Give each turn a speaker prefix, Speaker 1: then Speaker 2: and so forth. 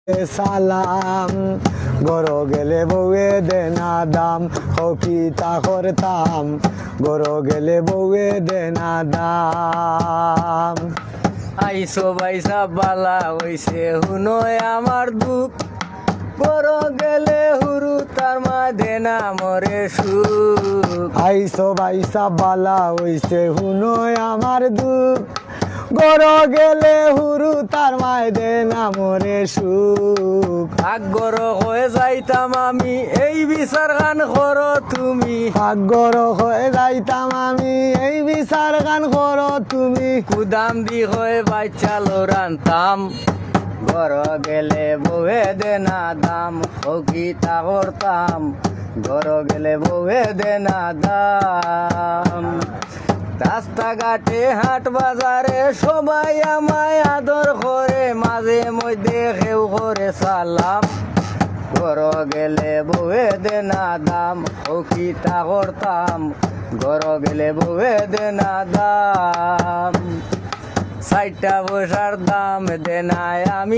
Speaker 1: সালাম গরো গেলে বউয়ে দেনা দাম হকিতা করতাম গরো গেলে বউয়ে দেনা দাম।
Speaker 2: আইসো বাইসা বালা হইছে হুনয় আমার দুঃখ গরো গেলে হুরু তার মাঝে না মরে সুখ।
Speaker 1: আইসো বাইসা বালা হইছে হুনয় আমার দুঃখ গরো গেলে হুরু তার মায় দে না মরে সুখ।
Speaker 2: আগর হয়ে যাইতাম আমি এই বিচার গান করো তুমি
Speaker 1: ভাগ্যর হয়ে যাইতাম আমি এই বিচার গান করো তুমি।
Speaker 2: কুদাম দি হয়ে বাচ্চা লোরানতাম ঘর গেলে বউয়ে দেনা দাম হকিতা করতাম ঘর গেলে বউয়ে দেনা দাম। রাস্তাঘাটে হাট বাজারে সবাই আমায় আদর করে মাঝে মধ্যে কেউ করে সালাম ঘর গেলে বউয়ে দেনা দাম হকিতা করতাম ঘর গেলে বউয়ে দেনা দাম। 60 পয়সার দাম দেনায় আমি